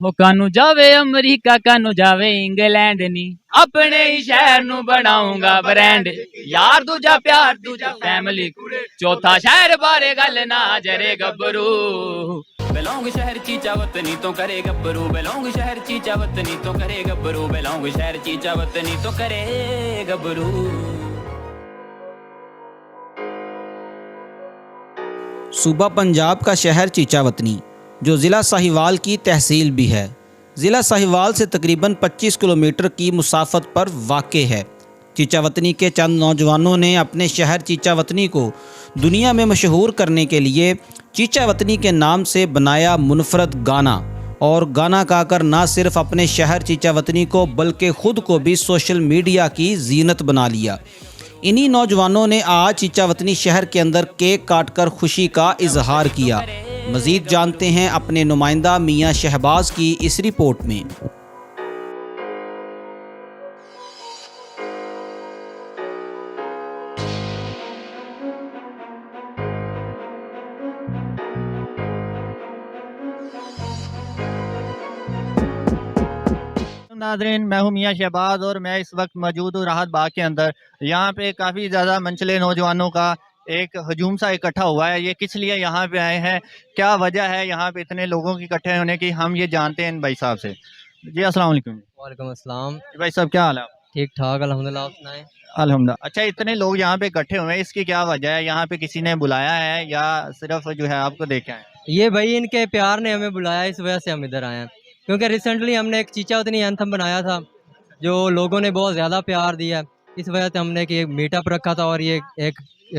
वो कानू जावे अमरीका कानू जावे इंग्लैंड नी अपने ही शहर नु बनाऊंगा ब्रांड यार दूजा प्यार दूजा फैमिली चौथा शहर बारे गल ना जरे गब्बरू बेलोंग शहर चीचा वतनी तो करे गब्बरू बेलोंग शहर चीचा वतनी तो करे गब्बरू बेलोंग शहर चीचा वतनी तो करे गब्बरू। सूबा पंजाब का शहर चीचावतनी जो ज़िला साहिवाल की तहसील भी है, ज़िला साहिवाल से तकरीबन 25 किलोमीटर की मुसाफत पर वाक़ है। चीचावतनी के चंद नौजवानों ने अपने शहर चीचावतनी को दुनिया में मशहूर करने के लिए चीचावतनी के नाम से बनाया मुनफरद गाना और गाना गाकर ना सिर्फ अपने शहर चीचावतनी को बल्कि ख़ुद को भी सोशल मीडिया की जीनत बना लिया। इन्हीं नौजवानों ने आज चीचावतनी शहर के अंदर केक काटकर खुशी का इजहार किया। मज़ीद जानते हैं अपने नुमाइंदा मियां शहबाज की इस रिपोर्ट में। नादरीन, मैं हूं मियां शहबाज और मैं इस वक्त मौजूद हूँ राहत बाग के अंदर। यहाँ पे काफ़ी ज़्यादा मनचले नौजवानों का एक हजूम सा इकट्ठा हुआ है। ये किस लिए यहाँ पे आए हैं, क्या वजह है यहाँ पे इतने लोगों के इकट्ठे होने की, हम ये जानते हैं इन भाई साहब से। जी अस्सलाम वालेकुम। वालेकुम अस्सलाम। भाई साहब क्या हाल है? ठीक ठाक अल्हम्दुलिल्लाह, आप सुनाएं। अल्हम्दुलिल्लाह। अच्छा, इतने लोग यहाँ पे इकट्ठे हुए हैं, इसकी क्या वजह है? यहाँ पे किसी ने बुलाया है या सिर्फ जो है आपको देखा है? ये भाई इनके प्यार ने हमें बुलाया, इस वजह से हम इधर आए हैं। क्योंकि रिसेंटली हमने एक चीचावतनी एंथम बनाया था जो लोगों ने बहुत ज़्यादा प्यार दिया, इस वजह से हमने एक मीटअप रखा था और ये एक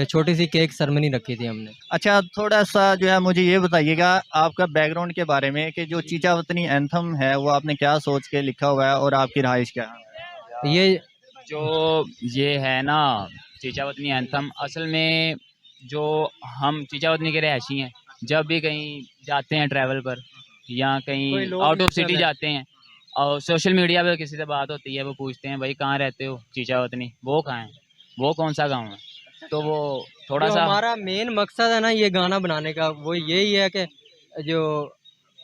छोटी सी केक सेरेमनी रखी थी हमने। अच्छा, थोड़ा सा जो है मुझे ये बताइएगा आपका बैकग्राउंड के बारे में कि जो चीचावतनी एंथम है वो आपने क्या सोच के लिखा हुआ है और आपकी रहाइश क्या है? ये जो ये है ना चीचावतनी एंथम असल में जो हम चीचावतनी के रहशी हैं, जब भी कहीं जाते हैं ट्रैवल पर या कोई कहीं लोग आउट ऑफ भी सिटी चले। जाते हैं और सोशल मीडिया पे किसी से बात होती है, वो पूछते हैं भाई कहाँ रहते हो? चीचावतनी। वो कहाँ है? वो कौन सा गांव है? तो वो थोड़ा जो सा हमारा मेन मकसद है ना ये गाना बनाने का, वो यही है कि जो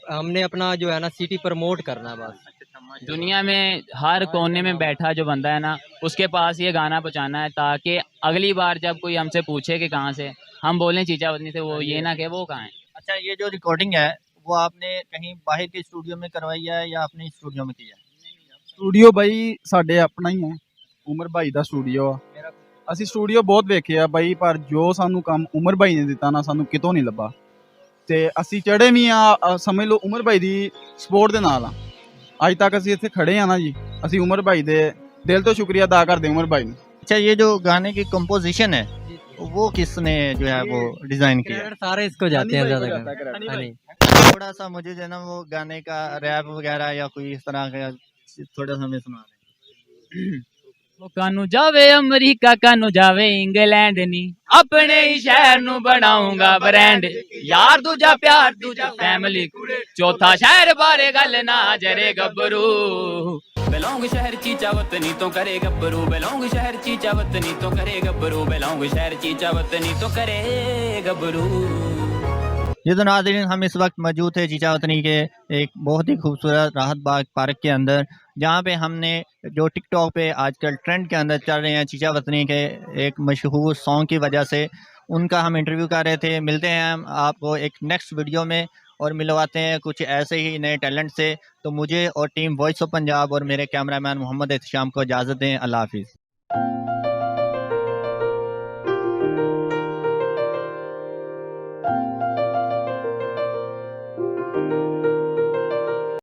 हमने अपना जो है ना सिटी प्रमोट करना है बस। दुनिया में हर कोने में बैठा जो बंदा है ना उसके पास ये गाना पहुंचाना है, ताकि अगली बार जब कोई हमसे पूछे कि कहाँ से, हम बोलें चीचावतनी से, वो ये ना कि वो कहाँ है। अच्छा, ये जो रिकॉर्डिंग है वो आपने कहीं बाहर के स्टूडियो में करवाई है या अपने स्टूडियो में की है? ਸਟੂਡੀਓ ਬਾਈ ਸਾਡੇ ਆਪਣਾ ਹੀ ਹੈ, ਉਮਰ ਭਾਈ ਦਾ ਸਟੂਡੀਓ ਆ। ਅਸੀਂ ਸਟੂਡੀਓ ਬਹੁਤ ਵੇਖੇ ਆ ਬਾਈ, ਪਰ ਜੋ ਸਾਨੂੰ ਕੰਮ ਉਮਰ ਭਾਈ ਨੇ ਦਿੱਤਾ ਨਾ ਸਾਨੂੰ ਕਿਤੋਂ ਨਹੀਂ ਲੱਭਾ। ਤੇ ਅਸੀਂ ਚੜੇ ਵੀ ਆ, ਸਮਝ ਲਓ ਉਮਰ ਭਾਈ ਦੀ ਸਪੋਰਟ ਦੇ ਨਾਲ ਆ ਅੱਜ ਤੱਕ ਅਸੀਂ ਇੱਥੇ ਖੜੇ ਆ ਨਾ ਜੀ। ਅਸੀਂ ਉਮਰ ਭਾਈ ਦੇ ਦਿਲ ਤੋਂ ਸ਼ੁਕਰੀਆ ਅਦਾ ਕਰਦੇ ਉਮਰ ਭਾਈ ਨੂੰ। अच्छा, ये जो गाने की कंपोजिशन है वो किसने जो है वो डिजाइन किया? क्रेडिट सारे इसको जाते हैं हनी भाई को ज़्यादा। जाता है credit। हाँ नहीं। थोड़ा सा मुझे जो है ना वो गाने का रैप वगैरह या कोई इस तरह का थोड़ा सा हमें सुना दें। वो कानू जावे अमरीका कानू जावे इंग्लैंड नी अपने ही शहर नु बनाऊंगा ब्रांड यार दूजा प्यार दूजा फैमिली चौथा शहर बारे गल ना जरे गब्बरू बेलोंग शहर चीचावतनी तो करे गब्बरू बेलोंग शहर चीचावतनी तो करे गब्बरू बेलोंग शहर चीचावतनी तो करे गब्बरू। ये तो नाज़रीन, हम इस वक्त मौजूद थे चीचावतनी के एक बहुत ही खूबसूरत राहत बाग पार्क के अंदर, जहाँ पे हमने जो टिकटॉक पे आजकल ट्रेंड के अंदर चल रहे हैं चीचावतनी के एक मशहूर सॉन्ग की वजह से, उनका हम इंटरव्यू कर रहे थे। मिलते हैं हम आपको एक नेक्स्ट वीडियो में और मिलवाते हैं कुछ ऐसे ही नए टैलेंट से। तो मुझे और टीम वॉइस ऑफ पंजाब और मेरे कैमरामैन मोहम्मद एहतशाम को इजाज़त दें। अल्लाह हाफिज़।